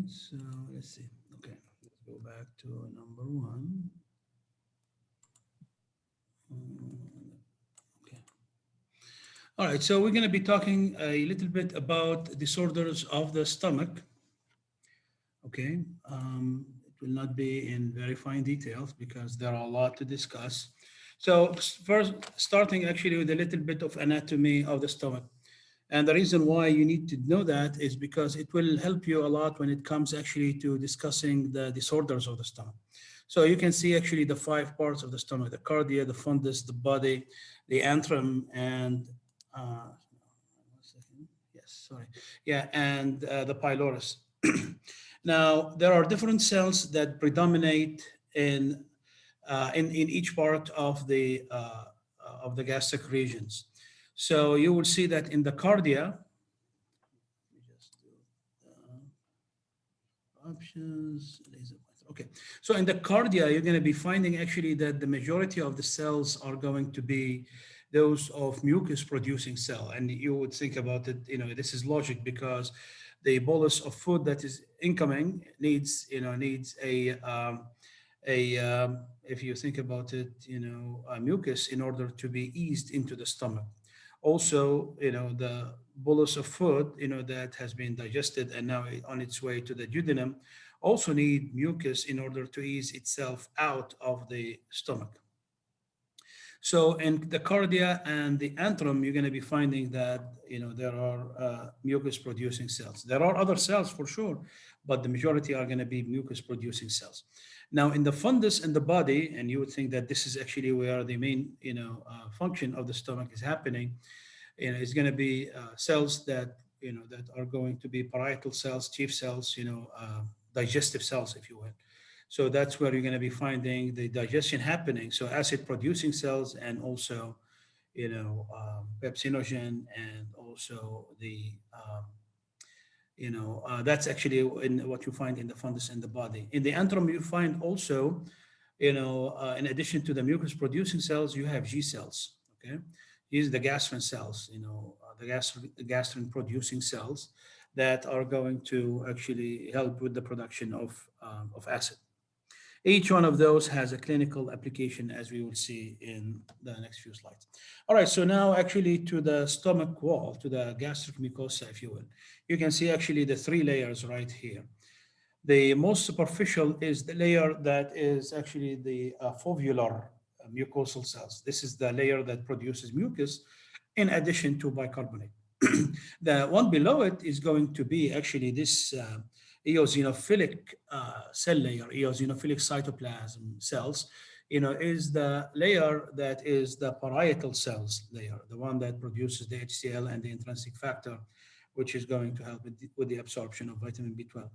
so let's see. Okay, let's go back to number one. Okay. All right, so we're going to be talking a little bit about disorders of the stomach. Okay, it will not be in very fine details because there are a lot to discuss. So first, starting actually with a little bit of anatomy of the stomach. And the reason why you need to know that is because it will help you a lot when it comes actually to discussing the disorders of the stomach. So you can see actually the five parts of the stomach: the cardia, the fundus, the body, the antrum, and one second. Yes, sorry. Yeah, and the pylorus. Now, there are different cells that predominate in each part of the gastric regions. So you will see that in the cardia, let me just do options, laser pointer. Okay, so in the cardia, you're going to be finding actually that the majority of the cells are going to be those of mucus producing cell. And you would think about it, this is logic because the bolus of food that is incoming needs if you think about it, a mucus in order to be eased into the stomach. Also, the bolus of food, that has been digested and now on its way to the duodenum, also need mucus in order to ease itself out of the stomach. So in the cardia and the antrum, you're going to be finding that there are mucus producing cells. There are other cells for sure, but the majority are going to be mucus producing cells. Now in the fundus and the body, and you would think that this is actually where the main function of the stomach is happening. It's going to be cells that are going to be parietal cells, chief cells, digestive cells, if you will. So that's where you're going to be finding the digestion happening. So acid producing cells and also, pepsinogen and also that's actually in what you find in the fundus in the body. In the antrum, you find also, in addition to the mucus producing cells, you have G cells. Okay. These are the gastrin cells, the gastrin producing cells that are going to actually help with the production of acid. Each one of those has a clinical application, as we will see in the next few slides. All right, so now actually to the stomach wall, to the gastric mucosa, if you will. You can see actually the three layers right here. The most superficial is the layer that is actually the foveolar mucosal cells. This is the layer that produces mucus in addition to bicarbonate. The one below it is going to be actually this eosinophilic cell layer, eosinophilic cytoplasm cells, is the layer that is the parietal cells layer, the one that produces the HCl and the intrinsic factor, which is going to help with the absorption of vitamin B12.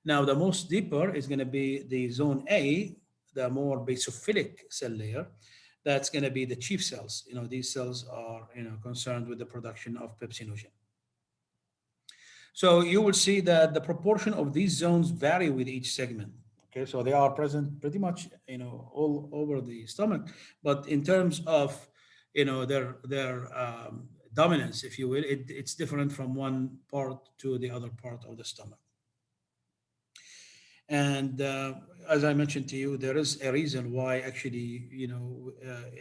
Now, the most deeper is going to be the zone A, the more basophilic cell layer. That's going to be the chief cells. These cells are concerned with the production of pepsinogen. So you will see that the proportion of these zones vary with each segment. Okay, so they are present pretty much all over the stomach, but in terms of their dominance, if you will, it's different from one part to the other part of the stomach. And as I mentioned to you, there is a reason why actually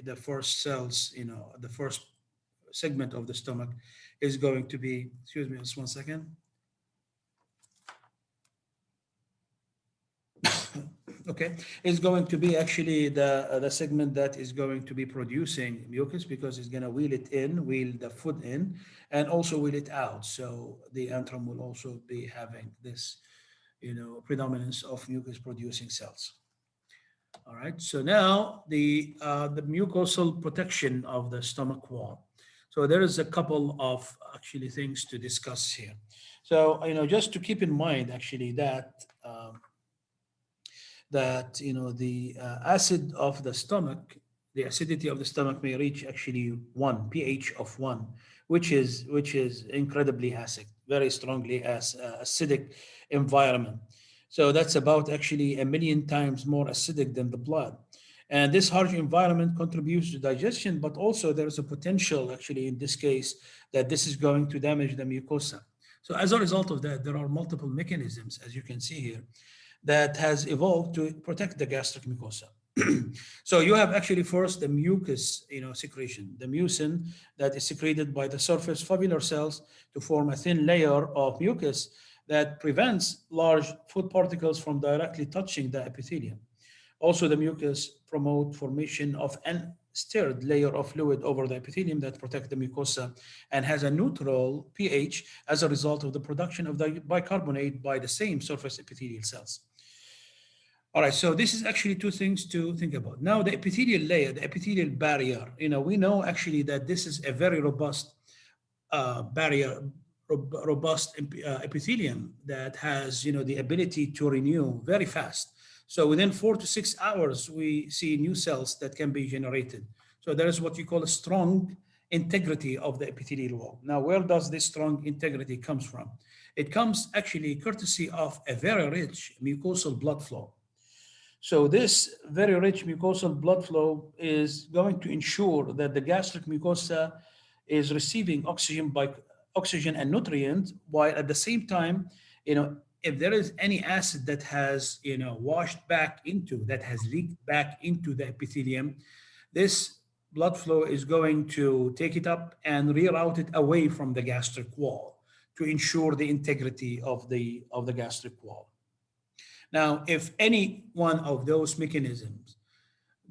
the first cells, the first segment of the stomach is going to be. Excuse me, just one second. Okay, is going to be actually the segment that is going to be producing mucus because it's going to wheel the food in, and also wheel it out. So the antrum will also be having this, predominance of mucus producing cells. All right. So now the mucosal protection of the stomach wall. So there is a couple of actually things to discuss here. So just to keep in mind actually that. The acid of the stomach, the acidity of the stomach may reach actually 1 pH of 1, which is incredibly acid, very strongly acidic environment. So that's about actually 1,000,000 times more acidic than the blood. And this harsh environment contributes to digestion, but also there's a potential actually in this case that this is going to damage the mucosa. So as a result of that, there are multiple mechanisms, as you can see here, that has evolved to protect the gastric mucosa. So you have actually first the mucus, secretion, the mucin that is secreted by the surface foveolar cells to form a thin layer of mucus that prevents large food particles from directly touching the epithelium. Also, the mucus promote formation of an stirred layer of fluid over the epithelium that protect the mucosa and has a neutral pH as a result of the production of the bicarbonate by the same surface epithelial cells. All right, so this is actually two things to think about. Now, the epithelial layer, the epithelial barrier, we know actually that this is a very robust barrier, robust epithelium that has, the ability to renew very fast. So within 4 to 6 hours, we see new cells that can be generated. So there is what you call a strong integrity of the epithelial wall. Now, where does this strong integrity comes from? It comes actually courtesy of a very rich mucosal blood flow. So this very rich mucosal blood flow is going to ensure that the gastric mucosa is receiving oxygen and nutrients, while at the same time, if there is any acid that has, washed back into, that has leaked back into the epithelium, this blood flow is going to take it up and reroute it away from the gastric wall to ensure the integrity of the gastric wall. Now, if any one of those mechanisms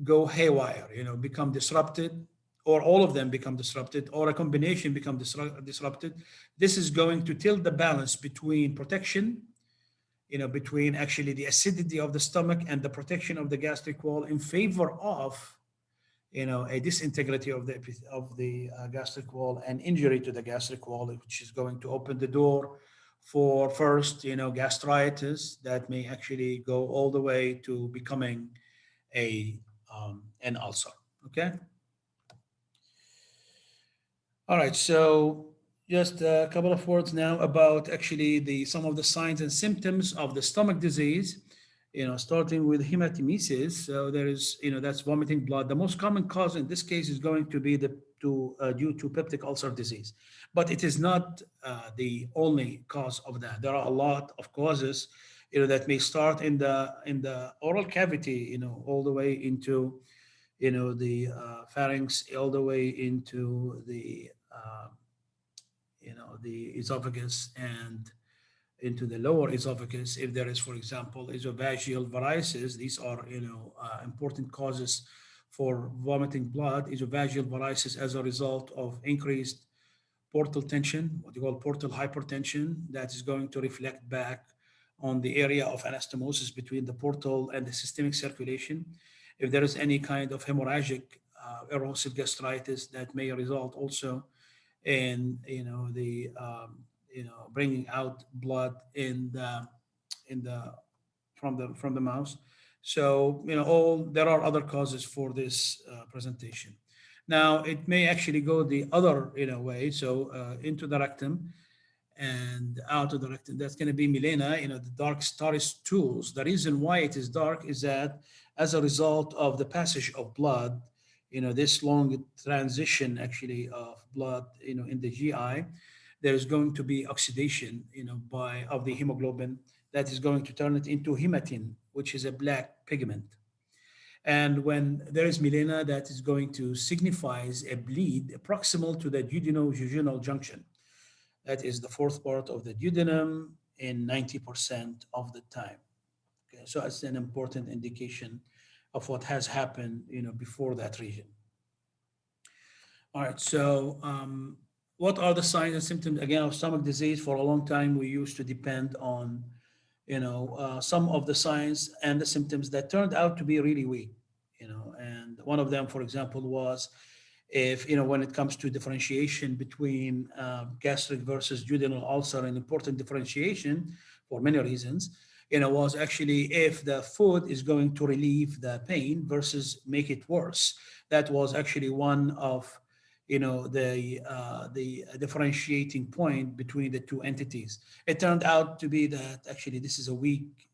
go haywire, become disrupted, or all of them become disrupted, or a combination become disrupted, this is going to tilt the balance between protection, between actually the acidity of the stomach and the protection of the gastric wall in favor of, a disintegrity of the gastric wall and injury to the gastric wall, which is going to open the door for first, gastritis that may actually go all the way to becoming an ulcer. Okay. All right. So just a couple of words now about actually some of the signs and symptoms of the stomach disease. Starting with hematemesis. So there is, that's vomiting blood. The most common cause in this case is going to be due to peptic ulcer disease, but it is not the only cause of that. There are a lot of causes, that may start in the oral cavity, all the way into, the pharynx, all the way into the esophagus and into the lower esophagus. If there is, for example, esophageal varices, these are, important causes for vomiting blood. Esophageal varices as a result of increased portal tension, what you call portal hypertension, that is going to reflect back on the area of anastomosis between the portal and the systemic circulation. If there is any kind of hemorrhagic erosive gastritis, that may result also in, bringing out blood in the from the mouth. So, there are other causes for this presentation. Now, it may actually go the other, way, so into the rectum and out of the rectum. That's going to be melena, the dark starry stools. The reason why it is dark is that as a result of the passage of blood, this long transition actually of blood, in the GI, there's going to be oxidation, of the hemoglobin that is going to turn it into hematin, which is a black pigment. And when there is melena, that is going to signifies a bleed proximal to the duodenojejunal junction. That is the fourth part of the duodenum in 90% of the time. Okay, so it's an important indication of what has happened, before that region. All right, so what are the signs and symptoms again of stomach disease? For a long time, we used to depend on, some of the signs and the symptoms that turned out to be really weak. And one of them, for example, was if, when it comes to differentiation between gastric versus duodenal ulcer, an important differentiation for many reasons, was actually if the food is going to relieve the pain versus make it worse. That was actually one of, the differentiating point between the two entities. It turned out to be that actually this is a weak,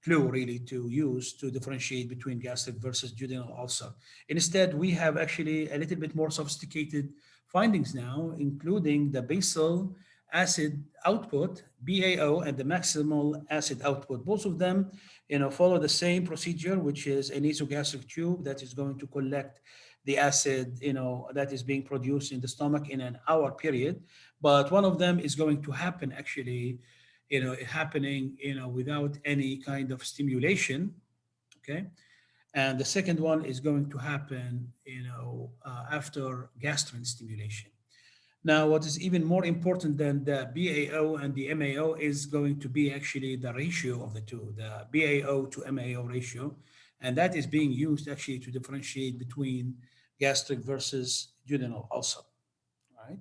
clue really to use to differentiate between gastric versus duodenal ulcer. Instead, we have actually a little bit more sophisticated findings now, including the basal acid output, BAO, and the maximal acid output. Both of them, follow the same procedure, which is a nasogastric tube that is going to collect the acid, that is being produced in the stomach in an hour period. But one of them is going to happen actually, happening, without any kind of stimulation. Okay. And the second one is going to happen, after gastrin stimulation. Now, what is even more important than the BAO and the MAO is going to be actually the ratio of the two, the BAO to MAO ratio. And that is being used actually to differentiate between gastric versus duodenal ulcer. Right?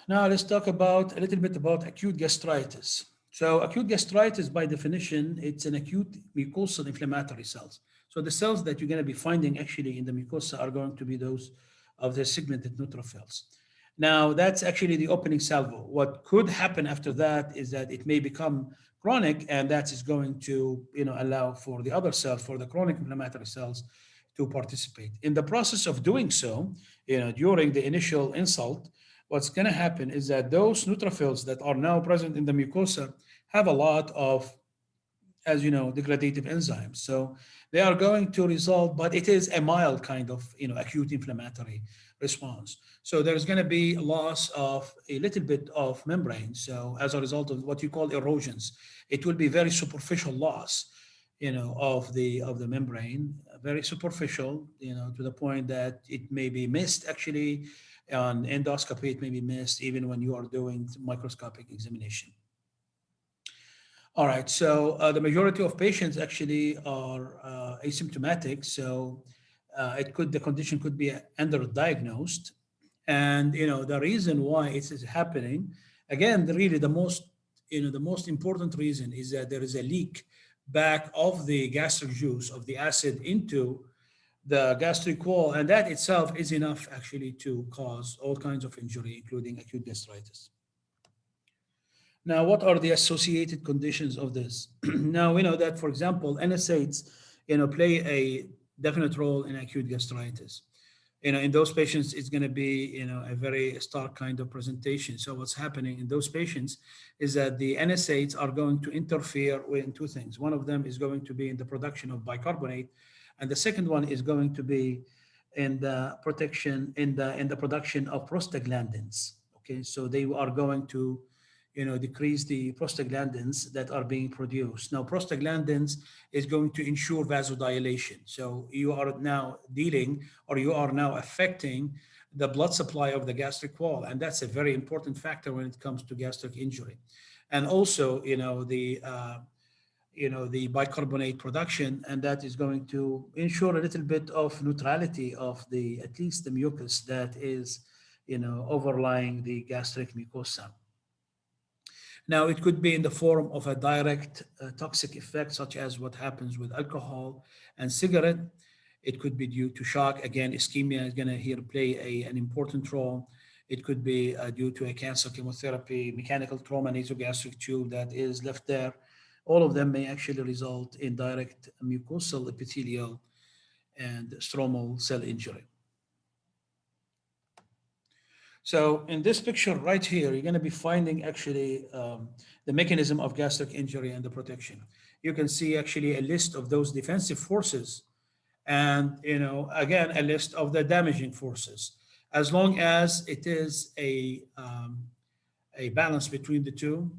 Now, let's talk about a little bit about acute gastritis. So acute gastritis, by definition, it's an acute mucosal inflammatory cells. So the cells that you're going to be finding actually in the mucosa are going to be those of the segmented neutrophils. Now, that's actually the opening salvo. What could happen after that is that it may become chronic, and that is going to, allow for the other cells, for the chronic inflammatory cells, to participate. In the process of doing so, during the initial insult, what's going to happen is that those neutrophils that are now present in the mucosa have a lot of, as you know, degradative enzymes. So they are going to resolve, but it is a mild kind of, acute inflammatory response. So there's going to be a loss of a little bit of membrane. So as a result of what you call erosions, it will be very superficial loss, of the membrane, very superficial, to the point that it may be missed actually on endoscopy. It may be missed even when you are doing microscopic examination. All right, so the majority of patients actually are asymptomatic, so the condition could be underdiagnosed, and the reason why it is happening, again, really the most important reason is that there is a leak back of the gastric juice of the acid into the gastric wall, and that itself is enough actually to cause all kinds of injury, including acute gastritis. Now, what are the associated conditions of this? Now, we know that, for example, NSAIDs, play a definite role in acute gastritis. In those patients, it's going to be, a very stark kind of presentation. So what's happening in those patients is that the NSAIDs are going to interfere with two things. One of them is going to be in the production of bicarbonate, and the second one is going to be in the protection in the production of prostaglandins. Okay, so they are going to decrease the prostaglandins that are being produced. Now, prostaglandins is going to ensure vasodilation. So you are now affecting the blood supply of the gastric wall. And that's a very important factor when it comes to gastric injury. And also, the bicarbonate production, and that is going to ensure a little bit of neutrality of at least the mucus that is, overlying the gastric mucosa. Now, it could be in the form of a direct toxic effect, such as what happens with alcohol and cigarette. It could be due to shock. Again, ischemia is going to here play an important role. It could be due to a cancer chemotherapy, mechanical trauma, nasogastric tube that is left there. All of them may actually result in direct mucosal epithelial and stromal cell injury. So in this picture right here, you're going to be finding actually the mechanism of gastric injury and the protection. You can see actually a list of those defensive forces, and again, a list of the damaging forces. As long as it is a balance between the two,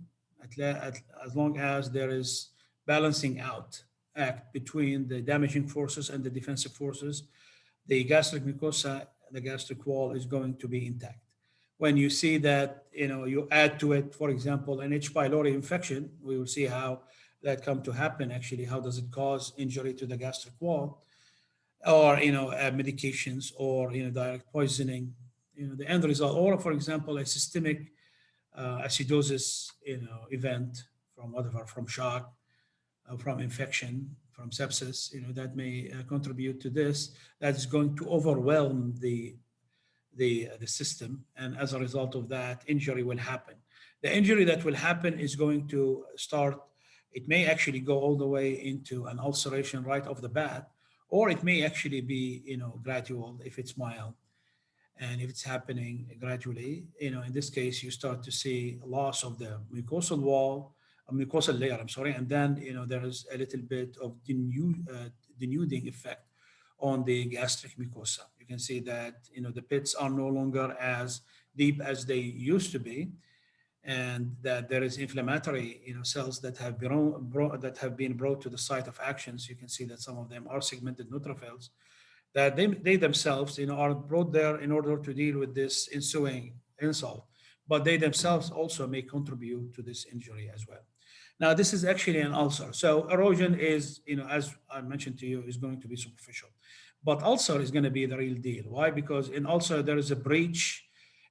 as long as there is balancing out act between the damaging forces and the defensive forces, the gastric mucosa, the gastric wall is going to be intact. When you see that, you add to it, for example, an H. pylori infection, we will see how that come to happen. Actually, how does it cause injury to the gastric wall, or medications, or direct poisoning, the end result, or for example, a systemic acidosis, event from whatever, from shock, from infection, from sepsis, that may contribute to this. That is going to overwhelm the system, and as a result of that, injury will happen. The injury that will happen is going to start, it may actually go all the way into an ulceration right off the bat, or it may actually be gradual if it's mild. And if it's happening gradually, in this case, you start to see loss of the mucosal wall, a mucosal layer, I'm sorry, and then, there is a little bit of denuding effect on the gastric mucosa. You can see that, the pits are no longer as deep as they used to be, and that there is inflammatory, cells that have been brought to the site of action. So you can see that some of them are segmented neutrophils that they themselves, are brought there in order to deal with this ensuing insult, but they themselves also may contribute to this injury as well. Now, this is actually an ulcer. So erosion is, as I mentioned to you, is going to be superficial, but ulcer is going to be the real deal. Why? Because in ulcer, there is a breach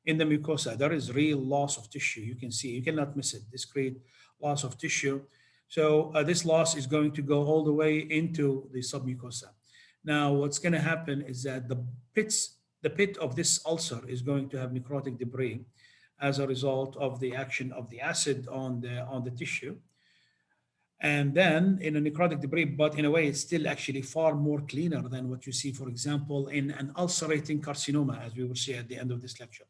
in the mucosa. There is real loss of tissue. You can see, you cannot miss it, discrete loss of tissue. So this loss is going to go all the way into the submucosa. Now, what's going to happen is that the pit of this ulcer is going to have necrotic debris as a result of the action of the acid on the tissue. And then in a necrotic debris, but in a way, it's still actually far more cleaner than what you see, for example, in an ulcerating carcinoma, as we will see at the end of this lecture.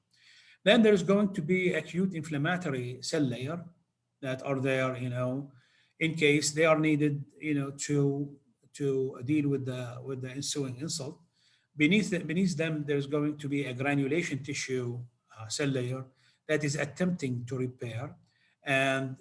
Then there's going to be acute inflammatory cell layer that are there, in case they are needed, to deal with the ensuing insult. Beneath them, there's going to be a granulation tissue cell layer that is attempting to repair. And,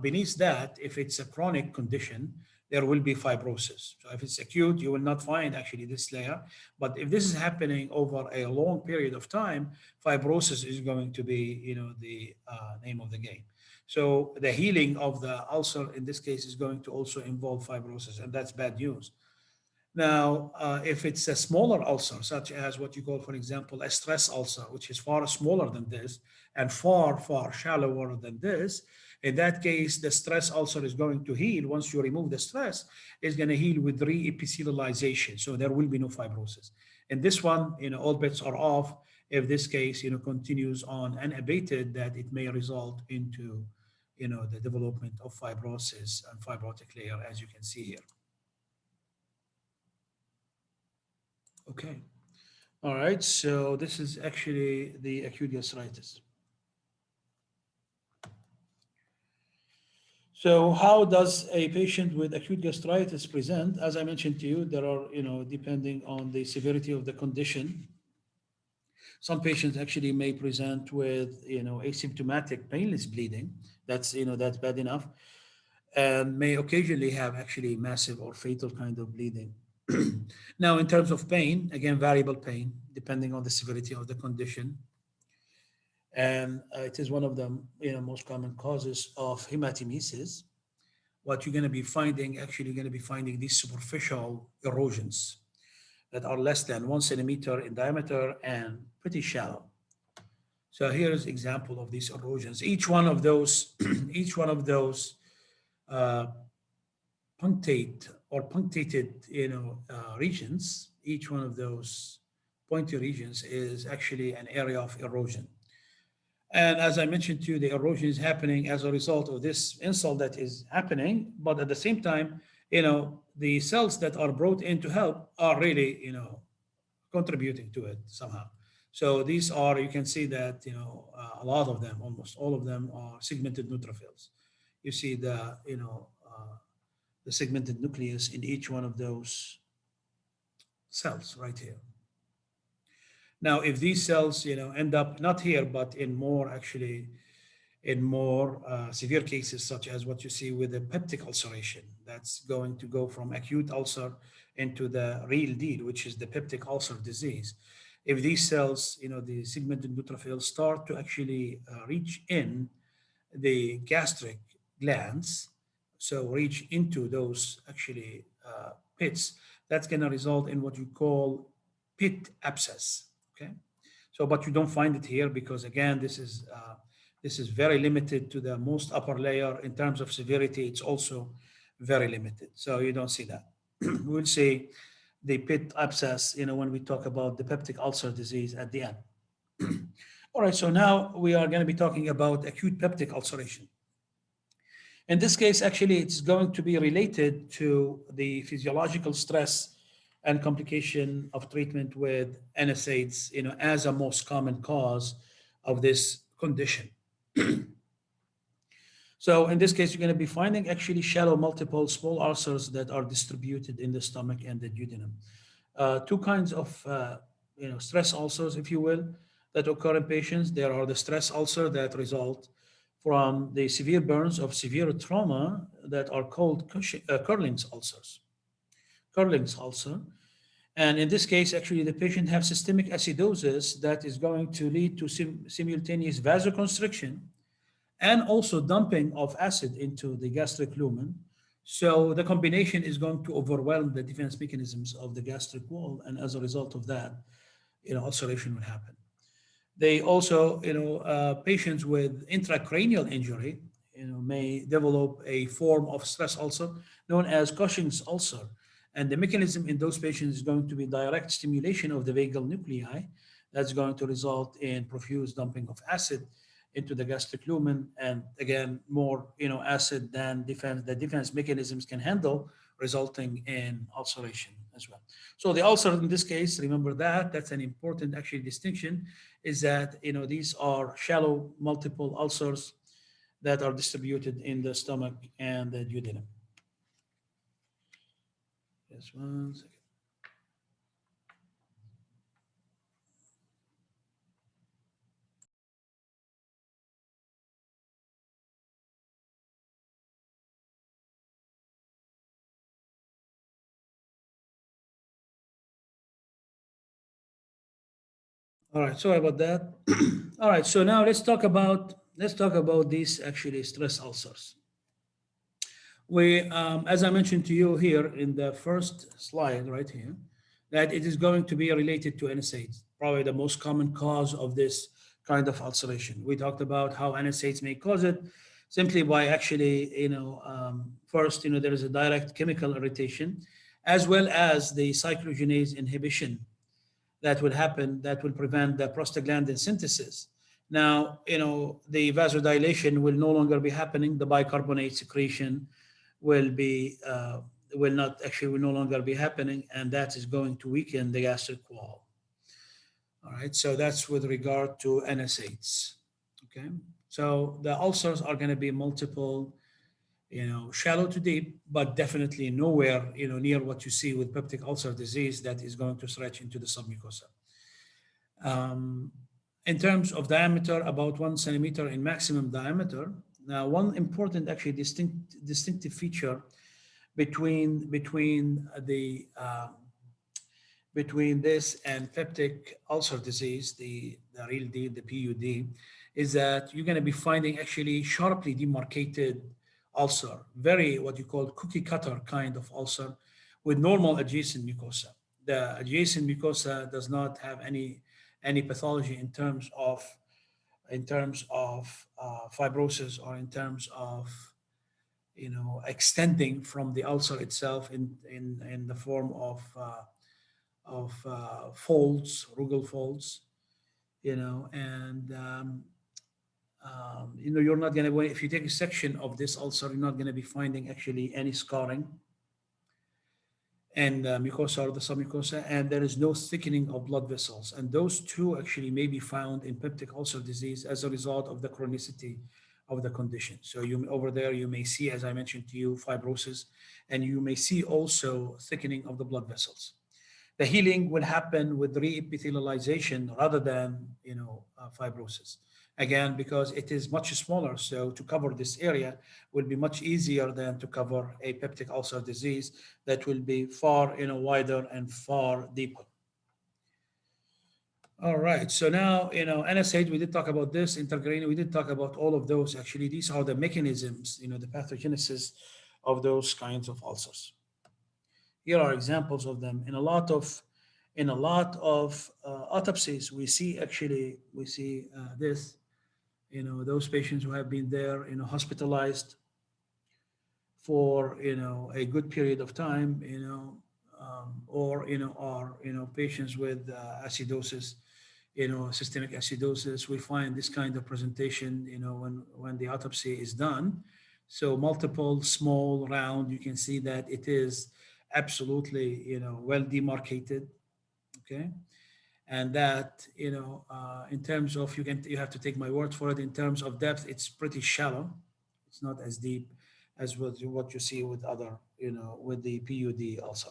beneath that, if it's a chronic condition, there will be fibrosis. So if it's acute, you will not find actually this layer. But if this is happening over a long period of time, fibrosis is going to be, the name of the game. So the healing of the ulcer in this case is going to also involve fibrosis, and that's bad news. Now, if it's a smaller ulcer, such as what you call, for example, a stress ulcer, which is far smaller than this and far, far shallower than this, in that case, the stress ulcer is going to heal. Once you remove the stress, it's going to heal with re-epithelialization. So there will be no fibrosis. In this one, all bets are off. If this case, continues on unabated, that it may result into, the development of fibrosis and fibrotic layer, as you can see here. Okay. All right. So this is actually the acute gastritis. So how does a patient with acute gastritis present? As I mentioned to you, there are, depending on the severity of the condition, some patients actually may present with, asymptomatic painless bleeding. That's, that's bad enough, and may occasionally have actually massive or fatal kind of bleeding. Now, in terms of pain, again, variable pain, depending on the severity of the condition. And it is one of the most common causes of hematemesis. What you're going to be finding, actually, you're going to be finding these superficial erosions that are less than 1 centimeter in diameter and pretty shallow. So here's an example of these erosions. Each one of those, punctate or punctated, regions, each one of those pointy regions is actually an area of erosion. And as I mentioned to you, the erosion is happening as a result of this insult that is happening. But at the same time, the cells that are brought in to help are really, contributing to it somehow. So these are, you can see that, a lot of them, almost all of them are segmented neutrophils. You see the, the segmented nucleus in each one of those cells right here. Now, if these cells, end up not here, but in more severe cases, such as what you see with the peptic ulceration, that's going to go from acute ulcer into the real deal, which is the peptic ulcer disease. If these cells, the segmented neutrophils start to actually reach in the gastric glands, so reach into those actually pits, that's going to result in what you call pit abscess. Okay, so but you don't find it here because again, this is very limited to the most upper layer. In terms of severity, it's also very limited, so you don't see that. We'll see the pit abscess, when we talk about the peptic ulcer disease at the end. All right, so now we are going to be talking about acute peptic ulceration. In this case, actually, it's going to be related to the physiological stress and complication of treatment with NSAIDs, as a most common cause of this condition. So in this case, you're going to be finding actually shallow multiple small ulcers that are distributed in the stomach and the duodenum. Two kinds of stress ulcers, if you will, that occur in patients. There are the stress ulcer that result from the severe burns of severe trauma that are called Curling's ulcers. Curling's ulcer. And in this case, actually, the patient has systemic acidosis that is going to lead to simultaneous vasoconstriction and also dumping of acid into the gastric lumen. So the combination is going to overwhelm the defense mechanisms of the gastric wall, and as a result of that, ulceration will happen. They also, patients with intracranial injury, may develop a form of stress ulcer known as Cushing's ulcer. And the mechanism in those patients is going to be direct stimulation of the vagal nuclei. That's going to result in profuse dumping of acid into the gastric lumen, and again, more acid than the defense mechanisms can handle, resulting in ulceration as well. So the ulcer in this case, remember that's an important actually distinction, is that these are shallow multiple ulcers that are distributed in the stomach and the duodenum. Just one second. All right, sorry about that. All right, so now let's talk about these actually stress ulcers. As I mentioned to you here in the first slide right here, that it is going to be related to NSAIDs, probably the most common cause of this kind of ulceration. We talked about how NSAIDs may cause it simply by actually, first, there is a direct chemical irritation, as well as the cycloogenase inhibition that will happen that will prevent the prostaglandin synthesis. Now, the vasodilation will no longer be happening. The bicarbonate secretion will be will no longer be happening, and that is going to weaken the gastric wall. All right, so that's with regard to NSAIDs. Okay, so the ulcers are going to be multiple, shallow to deep, but definitely nowhere, near what you see with peptic ulcer disease that is going to stretch into the submucosa. In terms of diameter, about 1 centimeter in maximum diameter. Now, one important actually distinctive feature between this and peptic ulcer disease, the real D, the PUD, is that you're going to be finding actually sharply demarcated ulcer, very what you call cookie cutter kind of ulcer with normal adjacent mucosa. The adjacent mucosa does not have any pathology in terms of fibrosis, or in terms of extending from the ulcer itself in the form of folds, rugal folds, and you're not going to, if you take a section of this ulcer, you're not going to be finding actually any scarring and mucosa or the submucosa, and there is no thickening of blood vessels. And those two actually may be found in peptic ulcer disease as a result of the chronicity of the condition. So over there, you may see, as I mentioned to you, fibrosis, and you may see also thickening of the blood vessels. The healing will happen with reepithelialization rather than fibrosis. Again, because it is much smaller, so to cover this area will be much easier than to cover a peptic ulcer disease that will be far wider and far deeper. All right, so now NSAID, we did talk about this, intracranial, we did talk about all of those. Actually, these are the mechanisms, the pathogenesis of those kinds of ulcers. Here are examples of them. In a lot of autopsies, we see this. Those patients who have been there, hospitalized for a good period of time, or are patients with acidosis, systemic acidosis. We find this kind of presentation, when the autopsy is done. So multiple small round, you can see that it is absolutely, well demarcated. Okay. And that, in terms of, you have to take my word for it, in terms of depth, it's pretty shallow. It's not as deep as what you see with other, with the PUD ulcer.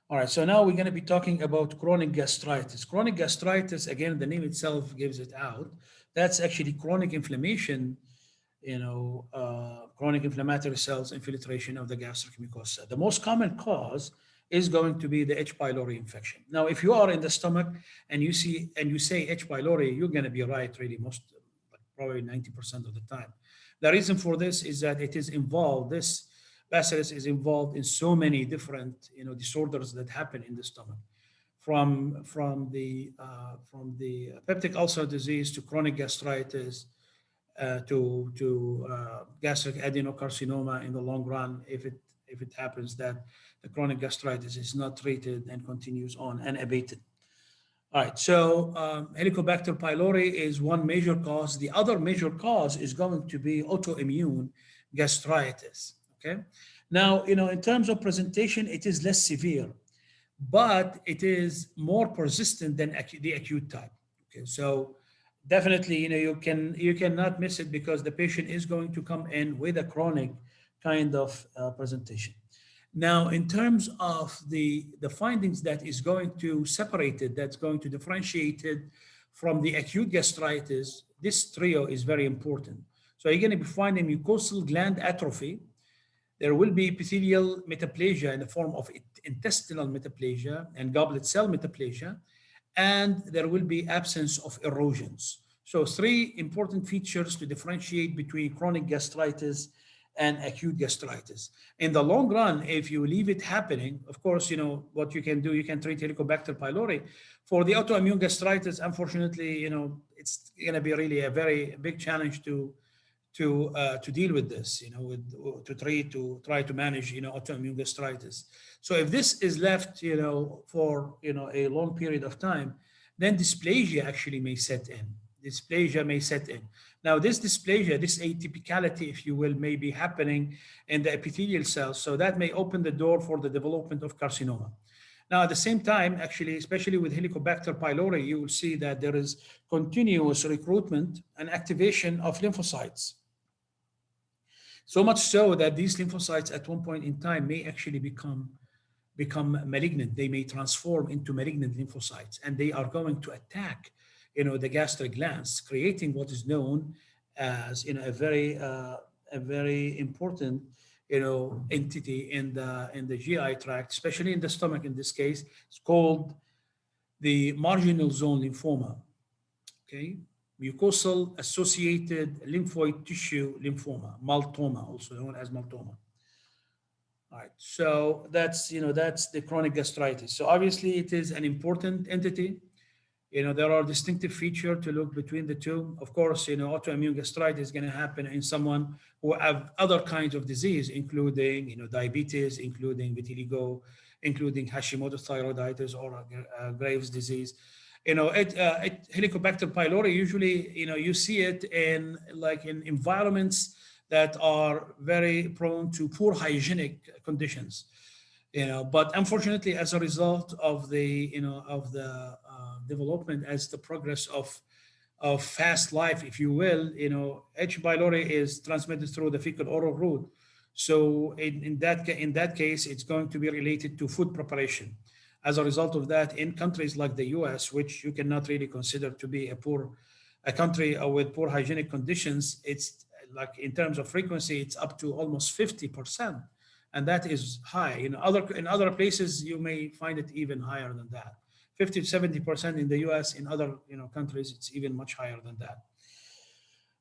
All right, so now we're going to be talking about chronic gastritis. Chronic gastritis, again, the name itself gives it out. That's actually chronic inflammation, chronic inflammatory cells infiltration of the gastric mucosa. The most common cause is going to be the H. pylori infection. Now, if you are in the stomach and you say H. pylori, you're going to be right, really, probably 90% of the time. The reason for this is that it is involved. This bacillus is involved in so many different, disorders that happen in the stomach, from the peptic ulcer disease to chronic gastritis, to gastric adenocarcinoma in the long run, if it happens that the chronic gastritis is not treated and continues on unabated. All right, so Helicobacter pylori is one major cause. The other major cause is going to be autoimmune gastritis. Okay, now, in terms of presentation, it is less severe, but it is more persistent than the acute type. Okay, so definitely, you cannot miss it, because the patient is going to come in with a chronic kind of presentation. Now, in terms of the findings that is going to separate it, that's going to differentiate it from the acute gastritis, this trio is very important. So you're going to be finding mucosal gland atrophy. There will be epithelial metaplasia in the form of intestinal metaplasia and goblet cell metaplasia, and there will be absence of erosions. So three important features to differentiate between chronic gastritis and acute gastritis. In the long run, if you leave it happening, of course, what you can do, you can treat Helicobacter pylori. For the autoimmune gastritis, unfortunately, it's going to be really a very big challenge to deal with this, to try to manage, autoimmune gastritis. So if this is left, for, a long period of time, then dysplasia actually may set in. Dysplasia may set in. Now, this dysplasia, this atypicality, if you will, may be happening in the epithelial cells. So that may open the door for the development of carcinoma. Now, at the same time, actually, especially with Helicobacter pylori, you will see that there is continuous recruitment and activation of lymphocytes. So much so that these lymphocytes at one point in time may actually become malignant. They may transform into malignant lymphocytes, and they are going to attack, the gastric glands, creating what is known as, a very important, entity in the GI tract, especially in the stomach. In this case, it's called the marginal zone lymphoma. Okay. Mucosal associated lymphoid tissue lymphoma, maltoma, also known as maltoma. All right, so that's the chronic gastritis. So obviously it is an important entity. There are distinctive features to look between the two. Of course, autoimmune gastritis is going to happen in someone who have other kinds of disease, including, diabetes, including vitiligo, including Hashimoto's thyroiditis or Graves' disease. Helicobacter pylori, usually, you see it in environments that are very prone to poor hygienic conditions. But unfortunately, as a result of the development, as the progress of fast life, if you will, H. pylori is transmitted through the fecal oral route. So in that case, it's going to be related to food preparation. As a result of that, in countries like the US, which you cannot really consider to be a country with poor hygienic conditions, it's like, in terms of frequency, it's up to almost 50%. And that is high. In other places, you may find it even higher than that. 50 to 70% in the US. In other countries, it's even much higher than that.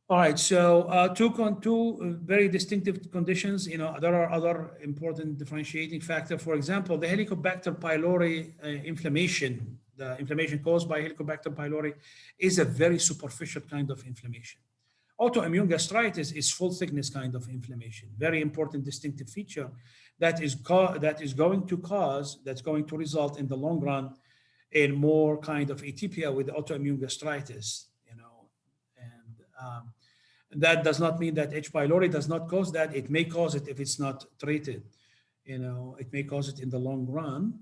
All right, so two very distinctive conditions. There are other important differentiating factors. For example, the Helicobacter pylori inflammation, the inflammation caused by Helicobacter pylori, is a very superficial kind of inflammation. Autoimmune gastritis is full thickness kind of inflammation. Very important distinctive feature that's going to result in the long run in more kind of atypia with autoimmune gastritis. And that does not mean that H. pylori does not cause that. It may cause it if it's not treated. It may cause it in the long run.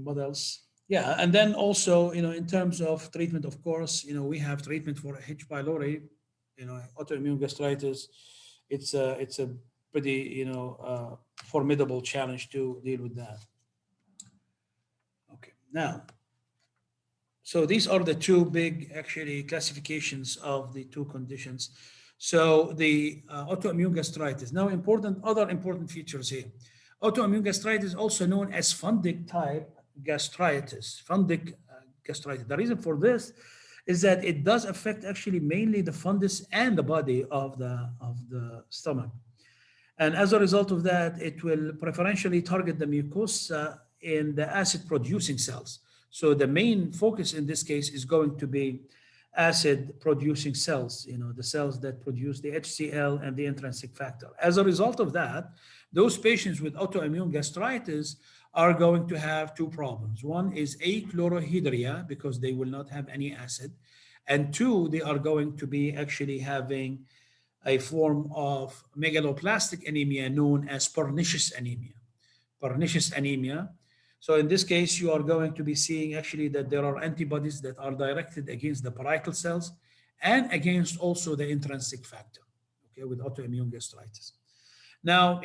What else? Yeah, and then also, in terms of treatment, of course, we have treatment for H. pylori, autoimmune gastritis. It's a pretty, formidable challenge to deal with that. Okay, now, so these are the two big, actually, classifications of the two conditions. So the autoimmune gastritis. Now, other important features here. Autoimmune gastritis is also known as fundic type gastritis. Fundic gastritis. The reason for this is that it does affect actually mainly the fundus and the body of the stomach. And as a result of that, it will preferentially target the mucosa in the acid producing cells. So the main focus in this case is going to be acid producing cells, the cells that produce the HCl and the intrinsic factor. As a result of that, those patients with autoimmune gastritis are going to have two problems. One is achlorohydria, because they will not have any acid. And two, they are going to be actually having a form of megaloblastic anemia known as pernicious anemia. Pernicious anemia. So in this case, you are going to be seeing actually that there are antibodies that are directed against the parietal cells and against also the intrinsic factor, okay, with autoimmune gastritis. Now,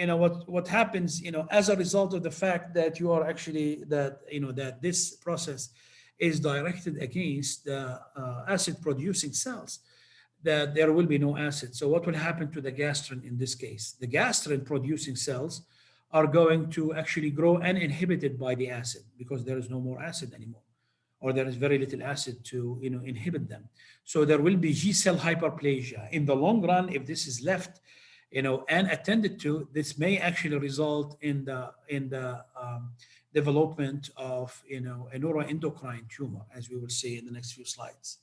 what happens, as a result of the fact that you are actually, that this process is directed against the acid producing cells, that there will be no acid. So what will happen to the gastrin in this case? The gastrin producing cells are going to actually grow uninhibited by the acid because there is no more acid anymore, or there is very little acid to inhibit them. So there will be G cell hyperplasia. In the long run, if this is left and attended to, this may actually result in the development of a neuroendocrine tumor, as we will see in the next few slides.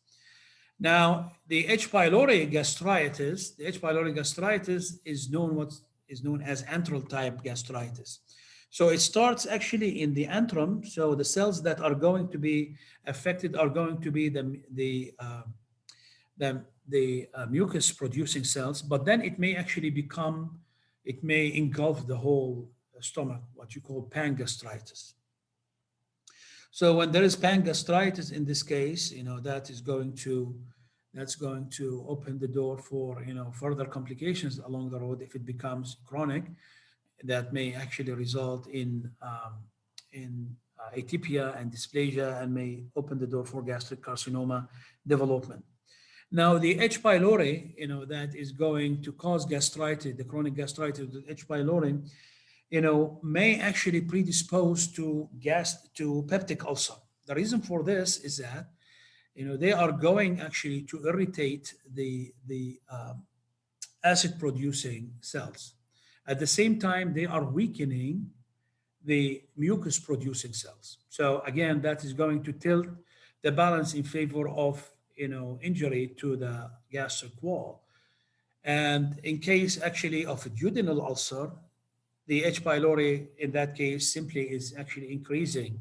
Now, the H. pylori gastritis, is known as antral type gastritis. So it starts actually in the antrum. So the cells that are going to be affected are going to be the mucus producing cells, but then it may actually it may engulf the whole stomach, what you call pangastritis. So when there is pangastritis in this case, that's going to open the door for further complications along the road. If it becomes chronic, that may actually result in atypia and dysplasia, and may open the door for gastric carcinoma development. Now, the H. pylori, that is going to cause gastritis, the chronic gastritis, the H. pylori, may actually predispose to peptic ulcer. The reason for this is that, they are going actually to irritate the acid-producing cells. At the same time, they are weakening the mucus-producing cells. So again, that is going to tilt the balance in favor of injury to the gastric wall. And in case actually of a duodenal ulcer, the H. pylori in that case simply is actually increasing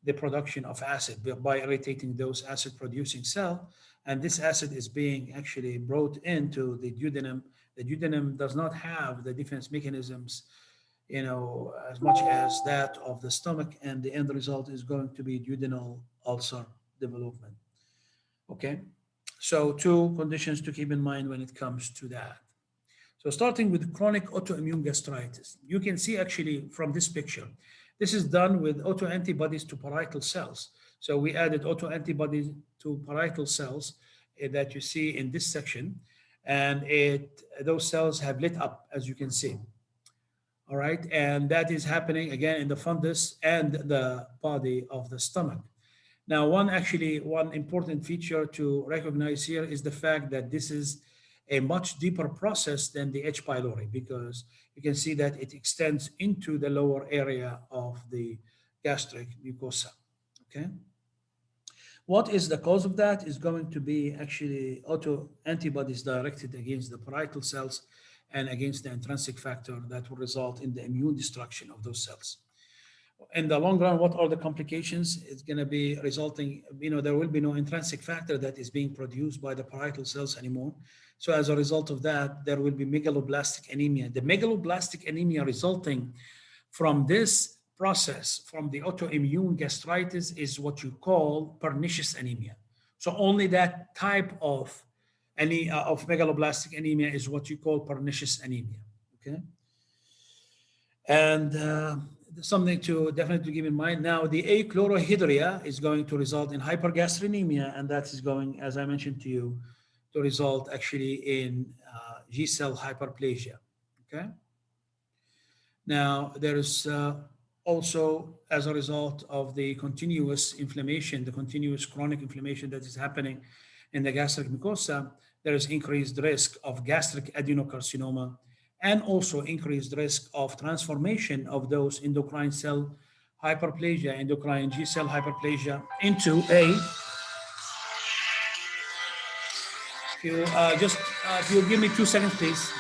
the production of acid by irritating those acid producing cells. And this acid is being actually brought into the duodenum. The duodenum does not have the defense mechanisms, as much as that of the stomach, and the end result is going to be duodenal ulcer development. Okay, so two conditions to keep in mind when it comes to that. So starting with chronic autoimmune gastritis, you can see actually from this picture, this is done with autoantibodies to parietal cells. So we added autoantibodies to parietal cells that you see in this section, and those cells have lit up, as you can see. All right, and that is happening again in the fundus and the body of the stomach. Now, one important feature to recognize here is the fact that this is a much deeper process than the H. pylori, because you can see that it extends into the lower area of the gastric mucosa, okay? What is the cause of that is going to be actually autoantibodies directed against the parietal cells and against the intrinsic factor that will result in the immune destruction of those cells. in the long run, what are the complications? It's going to be resulting, there will be no intrinsic factor that is being produced by the parietal cells anymore. So as a result of that, there will be megaloblastic anemia. The megaloblastic anemia resulting from this process, from the autoimmune gastritis, is what you call pernicious anemia. So only that type of megaloblastic anemia is what you call pernicious anemia. Okay, and something to definitely keep in mind. Now, the achlorohydria is going to result in hypergastrinemia, and that is going, as I mentioned to you, to result actually in G cell hyperplasia. Okay. Now, there is also, as a result of the continuous inflammation, the continuous chronic inflammation that is happening in the gastric mucosa, there is increased risk of gastric adenocarcinoma and also increased risk of transformation of those endocrine cell hyperplasia, endocrine G cell hyperplasia into a, if you give me 2 seconds, please.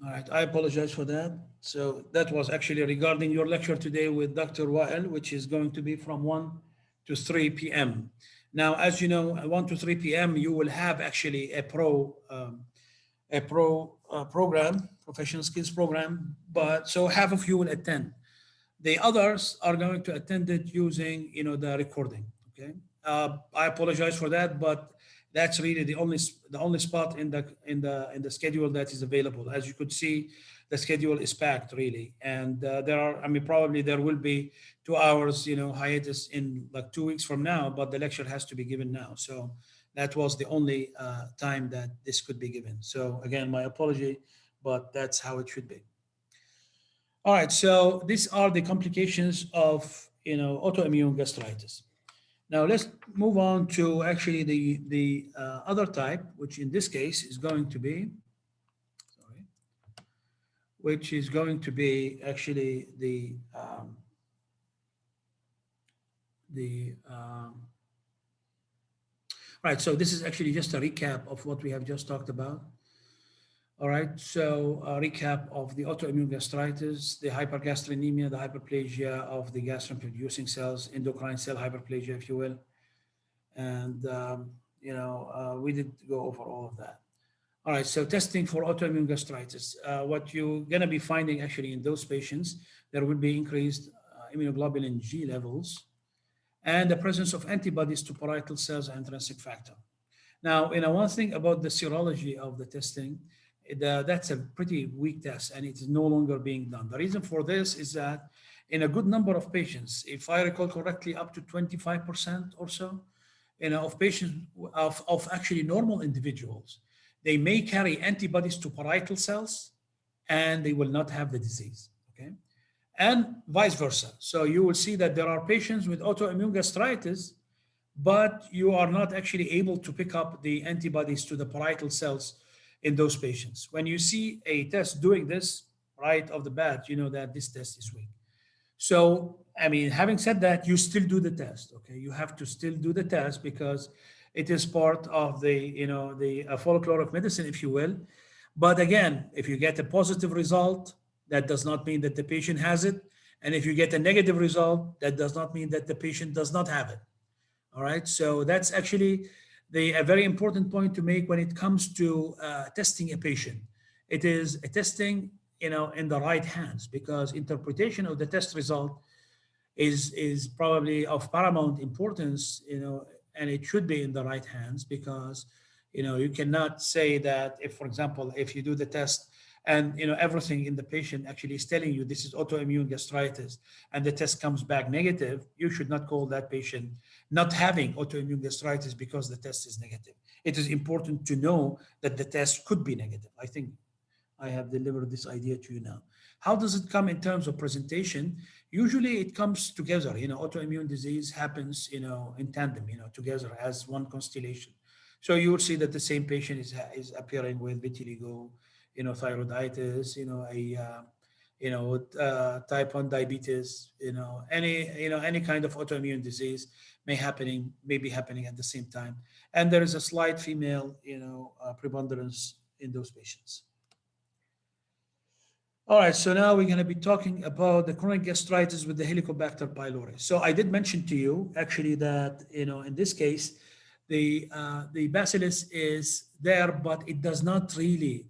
All right, I apologize for that. So that was actually regarding your lecture today with Dr. Wael, which is going to be from 1 to 3 p.m. Now, as you know, 1 to 3 p.m., you will have actually a program, professional skills program, but so half of you will attend. The others are going to attend it using, the recording. Okay, I apologize for that, but that's really the only spot in the schedule that is available. As you could see, the schedule is packed really, and there are. I mean, probably there will be 2 hours, hiatus in like 2 weeks from now, but the lecture has to be given now. So that was the only time that this could be given. So again, my apology, but that's how it should be. All right, so these are the complications of autoimmune gastritis. Now let's move on to actually the other type, which in this case is going to be, sorry, which is going to be actually the right. So this is actually just a recap of what we have just talked about. All right, so a recap of the autoimmune gastritis, the hypergastrinemia, the hyperplasia of the gastrin-producing cells, endocrine cell hyperplasia, if you will. And, we did go over all of that. All right, so testing for autoimmune gastritis. What you're going to be finding actually in those patients, there will be increased immunoglobulin G levels and the presence of antibodies to parietal cells and intrinsic factor. Now, one thing about the serology of the testing, that's a pretty weak test and it is no longer being done. The reason for this is that in a good number of patients, if I recall correctly, up to 25% or so, of patients, of actually normal individuals, they may carry antibodies to parietal cells and they will not have the disease, okay? And vice versa. So you will see that there are patients with autoimmune gastritis, but you are not actually able to pick up the antibodies to the parietal cells in those patients. When you see a test doing this right off the bat, you know that this test is weak. So, I mean, having said that, you still do the test, okay? You have to still do the test because it is part of the folklore of medicine, if you will. But again, if you get a positive result, that does not mean that the patient has it. And if you get a negative result, that does not mean that the patient does not have it. All right, so that's actually a very important point to make when it comes to testing a patient. It is a testing, in the right hands, because interpretation of the test result is probably of paramount importance, and it should be in the right hands because, you cannot say that if, for example, if you do the test and everything in the patient actually is telling you this is autoimmune gastritis and the test comes back negative, you should not call that patient not having autoimmune gastritis because the test is negative. It is important to know that the test could be negative. I think I have delivered this idea to you now. How does it come in terms of presentation? Usually it comes together, autoimmune disease happens, in tandem, together as one constellation. So you will see that the same patient is appearing with vitiligo, thyroiditis, type 1 diabetes, any kind of autoimmune disease may be happening at the same time. And there is a slight female, preponderance in those patients. All right, so now we're going to be talking about the chronic gastritis with the Helicobacter pylori. So I did mention to you actually that, in this case, the bacillus is there, but it does not really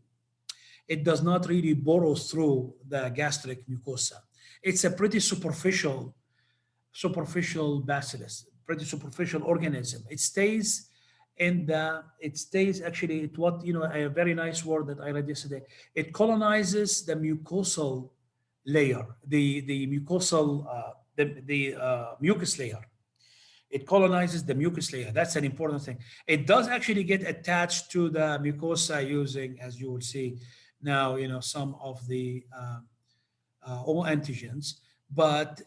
burrow through the gastric mucosa. It's a pretty superficial bacillus, pretty superficial organism. It stays actually, a very nice word that I read yesterday. It colonizes the mucosal layer, the mucosal, mucus layer. It colonizes the mucus layer. That's an important thing. It does actually get attached to the mucosa using, as you will see now, some of the all antigens, but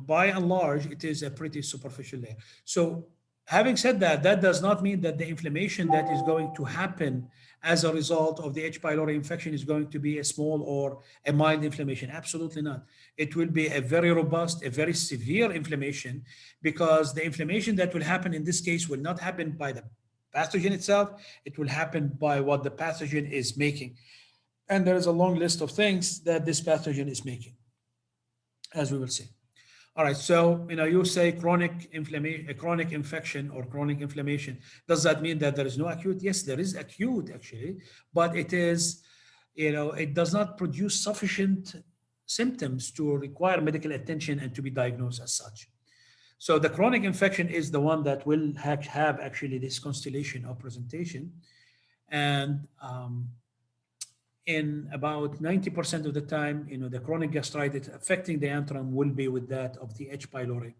by and large, it is a pretty superficial layer. So having said that, that does not mean that the inflammation that is going to happen as a result of the H. pylori infection is going to be a small or a mild inflammation. Absolutely not. It will be a very robust, a very severe inflammation, because the inflammation that will happen in this case will not happen by the pathogen itself. It will happen by what the pathogen is making. And there is a long list of things that this pathogen is making, as we will see. All right, so you say chronic infection or chronic inflammation. Does that mean that there is no acute? Yes, there is acute actually, but it is, it does not produce sufficient symptoms to require medical attention and to be diagnosed as such. So the chronic infection is the one that will have actually this constellation of presentation, and in about 90% of the time, the chronic gastritis affecting the antrum will be with that of the H. pylori.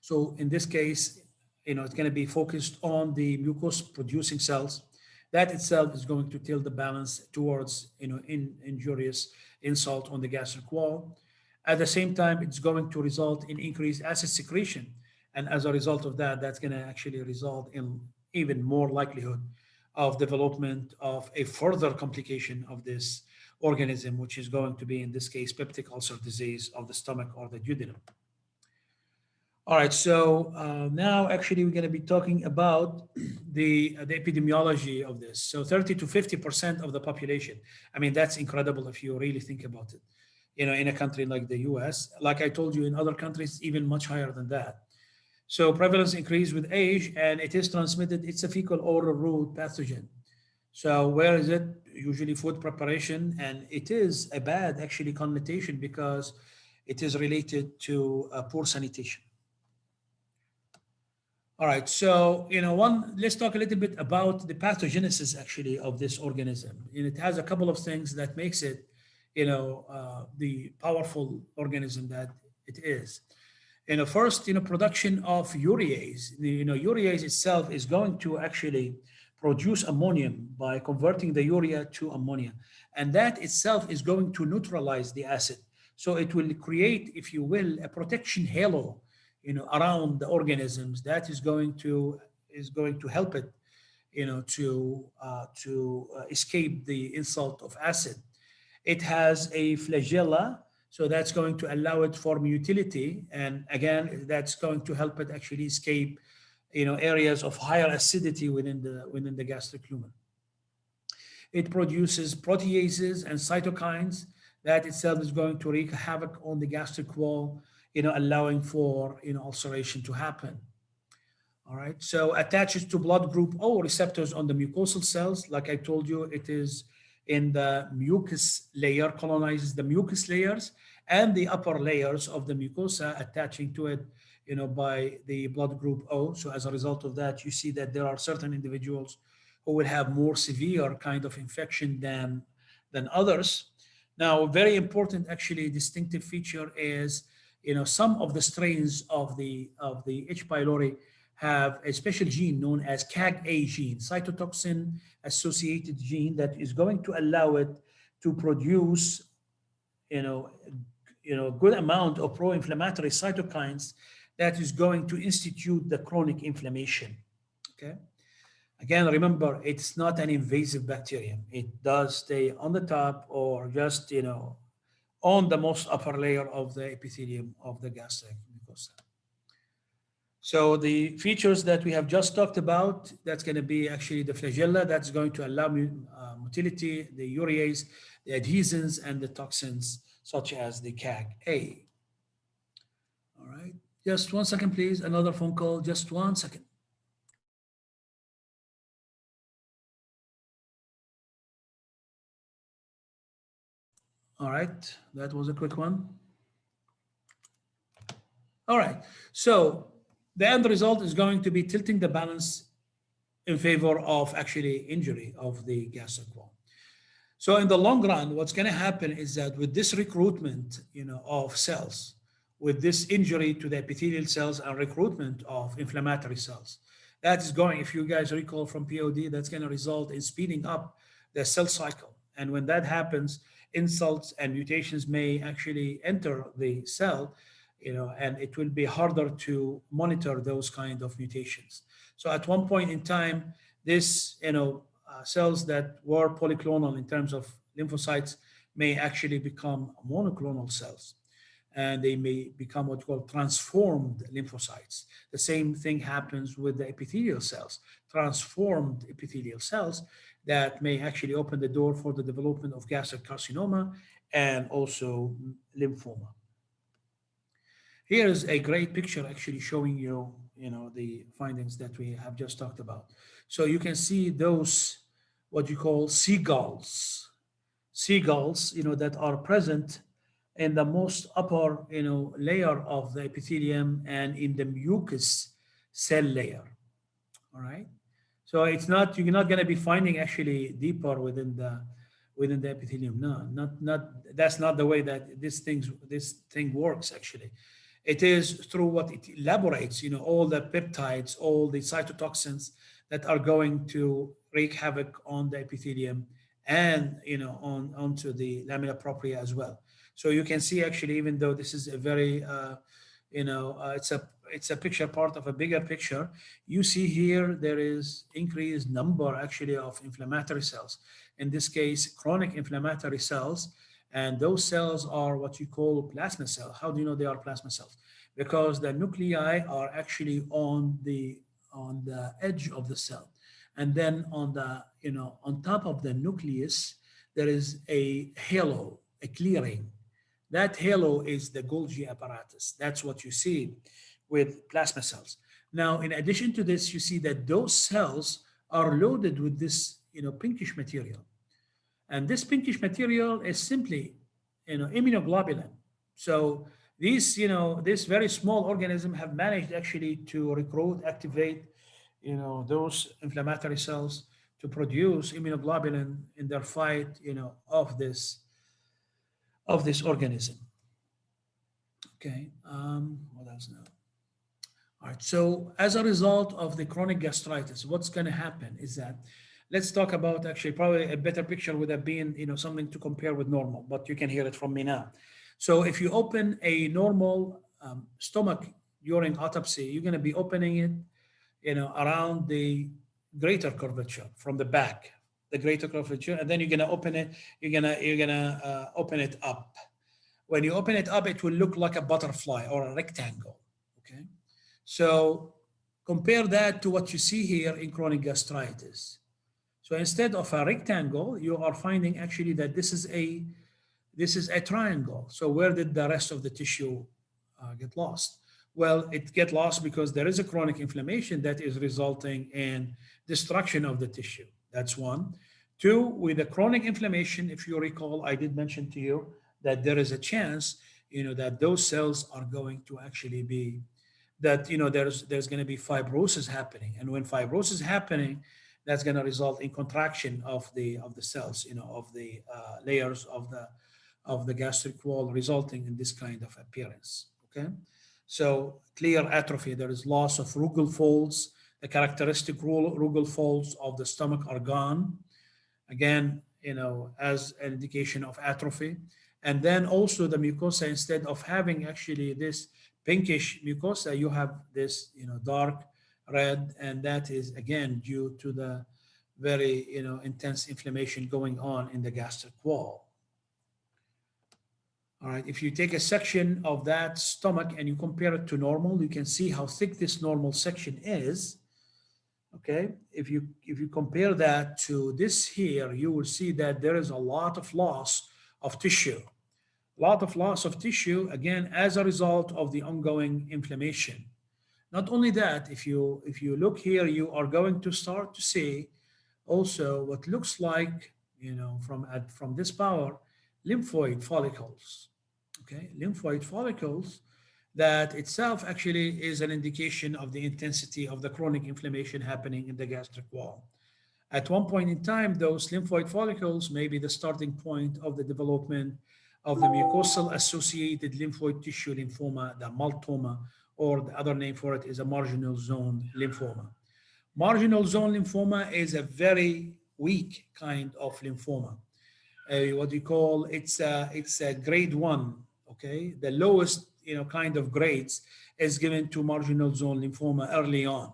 So in this case, it's going to be focused on the mucus-producing cells. That itself is going to tilt the balance towards, injurious insult on the gastric wall. At the same time, it's going to result in increased acid secretion. And as a result of that, that's going to actually result in even more likelihood of development of a further complication of this organism, which is going to be, in this case, peptic ulcer disease of the stomach or the duodenum. All right, so now actually we're going to be talking about the epidemiology of this. So 30 to 50% of the population. I mean, that's incredible if you really think about it. In a country like the US, like I told you, in other countries, even much higher than that. So prevalence increase with age, and it is transmitted. It's a fecal oral route pathogen. So where is it? Usually food preparation, and it is a bad actually connotation because it is related to poor sanitation. All right, so let's talk a little bit about the pathogenesis actually of this organism. And it has a couple of things that makes it, the powerful organism that it is. First, production of urease. Urease itself is going to actually produce ammonium by converting the urea to ammonia. And that itself is going to neutralize the acid. So it will create, if you will, a protection halo, around the organisms that is going to help it, to escape the insult of acid. It has a flagella, so that's going to allow it for motility, and again, that's going to help it actually escape, areas of higher acidity within the gastric lumen. It produces proteases and cytokines that itself is going to wreak havoc on the gastric wall, allowing for ulceration to happen. All right, so attaches to blood group O receptors on the mucosal cells. Like I told you, it is in the mucus layer, colonizes the mucus layers and the upper layers of the mucosa, attaching to it, by the blood group O. So as a result of that, you see that there are certain individuals who will have more severe kind of infection than others. Now, very important, actually, distinctive feature is, some of the strains of the H. pylori have a special gene known as CAG-A gene, cytotoxin associated gene, that is going to allow it to produce, you know, good amount of pro-inflammatory cytokines that is going to institute the chronic inflammation. Okay. Again, remember, it's not an invasive bacterium. It does stay on the top or just, on the most upper layer of the epithelium of the gastric mucosa. So the features that we have just talked about, that's going to be actually the flagella, that's going to allow motility, the urease, the adhesins, and the toxins, such as the CAG-A. All right, just 1 second, please. Another phone call, just 1 second. All right, that was a quick one. All right, so the end result is going to be tilting the balance in favor of actually injury of the gastric wall. So in the long run, what's going to happen is that with this recruitment, of cells, with this injury to the epithelial cells and recruitment of inflammatory cells, that is going, if you guys recall from POD, that's going to result in speeding up the cell cycle. And when that happens, insults and mutations may actually enter the cell, and it will be harder to monitor those kind of mutations. So at one point in time, this, cells that were polyclonal in terms of lymphocytes may actually become monoclonal cells, and they may become what we call transformed lymphocytes. The same thing happens with the epithelial cells, transformed epithelial cells that may actually open the door for the development of gastric carcinoma and also lymphoma. Here's a great picture actually showing you, the findings that we have just talked about. So you can see those, what you call seagulls, that are present in the most upper, layer of the epithelium and in the mucus cell layer. All right. So it's not, you're not going to be finding actually deeper within the epithelium. No, that's not the way that this thing works actually. It is through what it elaborates, all the peptides, all the cytotoxins that are going to wreak havoc on the epithelium and, onto the lamina propria as well. So you can see actually, even though this is a very, it's a picture part of a bigger picture, you see here there is increased number actually of inflammatory cells. In this case, chronic inflammatory cells. And those cells are what you call plasma cells. How do you know they are plasma cells? Because the nuclei are actually on the edge of the cell. And then on the, on top of the nucleus, there is a halo, a clearing. That halo is the Golgi apparatus. That's what you see with plasma cells. Now, in addition to this, you see that those cells are loaded with this, pinkish material. And this pinkish material is simply, immunoglobulin. So these, this very small organism have managed actually to recruit, activate, those inflammatory cells to produce immunoglobulin in their fight, of this organism. Okay, what else now? All right, so as a result of the chronic gastritis, what's going to happen is that, let's talk about actually probably a better picture would have been, something to compare with normal, but you can hear it from me now. So if you open a normal stomach during autopsy, you're going to be opening it, around the greater curvature from the back, the greater curvature, and then you're going to open it. You're gonna open it up. When you open it up, it will look like a butterfly or a rectangle. Okay, so compare that to what you see here in chronic gastritis. So instead of a rectangle, you are finding actually that this is a triangle. So where did the rest of the tissue get lost? Well, it get lost because there is a chronic inflammation that is resulting in destruction of the tissue. That's one. Two, with the chronic inflammation, if you recall, I did mention to you that there is a chance, that those cells are going to actually be, that, there's going to be fibrosis happening. And when fibrosis is happening, that's going to result in contraction of the cells, of the layers of the gastric wall, resulting in this kind of appearance. Okay, so clear atrophy. There is loss of rugal folds. The characteristic rugal folds of the stomach are gone. Again, as an indication of atrophy. And then also the mucosa, instead of having actually this pinkish mucosa, you have this, dark red, and that is again due to the very, intense inflammation going on in the gastric wall. All right, if you take a section of that stomach and you compare it to normal, you can see how thick this normal section is. Okay, if you compare that to this here, you will see that there is a lot of loss of tissue. A lot of loss of tissue, again, as a result of the ongoing inflammation. Not only that, if you look here, you are going to start to see also what looks like, from this power, lymphoid follicles. Okay, lymphoid follicles, that itself actually is an indication of the intensity of the chronic inflammation happening in the gastric wall. At one point in time, those lymphoid follicles may be the starting point of the development of the mucosal associated lymphoid tissue lymphoma, the multoma, or the other name for it is a marginal zone lymphoma. Marginal zone lymphoma is a very weak kind of lymphoma. What you call it's a grade 1. Okay, the lowest kind of grades is given to marginal zone lymphoma early on.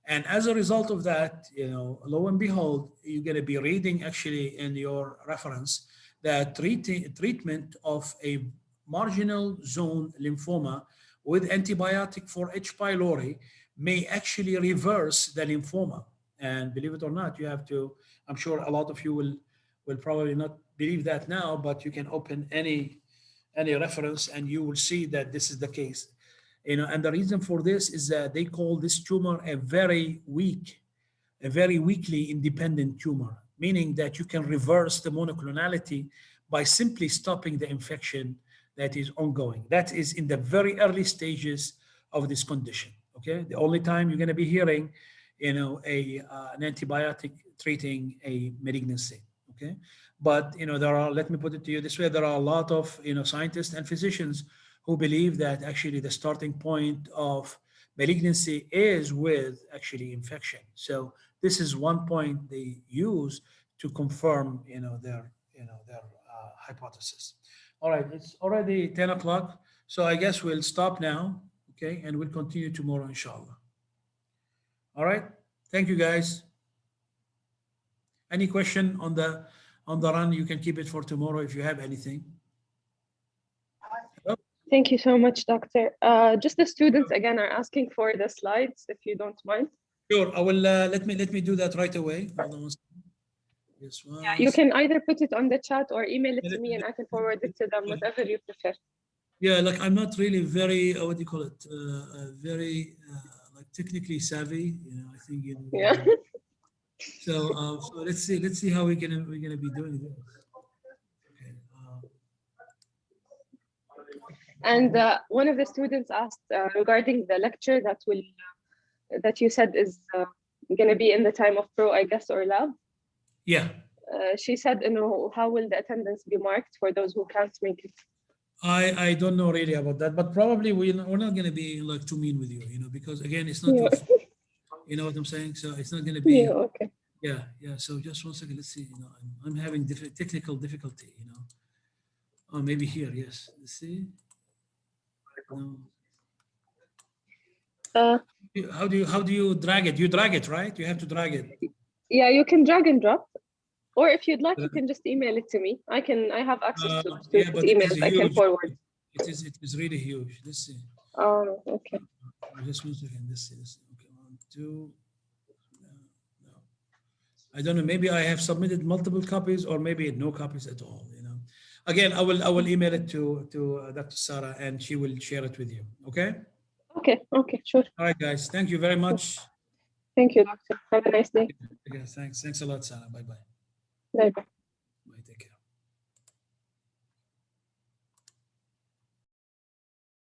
And as a result of that, lo and behold, you're going to be reading actually in your reference that treatment of a marginal zone lymphoma with antibiotic for H. pylori may actually reverse the lymphoma. And believe it or not, you have to, I'm sure a lot of you will probably not believe that now, but you can open any reference and you will see that this is the case. And the reason for this is that they call this tumor a very weakly independent tumor, meaning that you can reverse the monoclonality by simply stopping the infection that is ongoing. That is in the very early stages of this condition. Okay, the only time you're going to be hearing, an antibiotic treating a malignancy. Okay, but there are, let me put it to you this way, there are a lot of scientists and physicians who believe that actually the starting point of malignancy is with actually infection. So this is one point they use to confirm their hypothesis. All right, it's already 10 o'clock, so I guess we'll stop now. Okay, and we'll continue tomorrow, inshallah. All right, thank you guys. Any question on the run? You can keep it for tomorrow if you have anything. Hello? Thank you so much, Doctor. Just the students again are asking for the slides, if you don't mind. Sure, I will. Let me do that right away. Hold on one second. Yes, Yeah, you can either put it on the chat or email it to me, and I can forward it to them, whatever you prefer. Yeah, like I'm not really very, what do you call it? Very like technically savvy. I think Yeah. So let's see how we're gonna be doing this. Okay. And one of the students asked regarding the lecture that you said is going to be in the time of pro, I guess, or lab. Yeah. She said, how will the attendance be marked for those who can't make it? I don't know really about that, but probably we're not going to be like too mean with you, because again, it's not your fault. You know what I'm saying? So it's not going to be. Yeah. Okay. Yeah. So just one second. Let's see. I'm having technical difficulty. Oh, maybe here. Yes. Let's see. No. How do you drag it? You drag it, right? You have to drag it. Yeah, you can drag and drop, or if you'd like, you can just email it to me. I have access to emails. I can forward. It is really huge. Let's see. Oh, okay. Just one second. Let's see. Okay, 1, 2. No. I don't know. Maybe I have submitted multiple copies, or maybe no copies at all. Again, I will email it to Dr. Sarah, and she will share it with you. Okay. Okay, sure. All right, guys. Thank you very much. Thank you, Doctor. Have a nice day. Okay, thanks a lot, Sarah. Bye-bye. Bye-bye.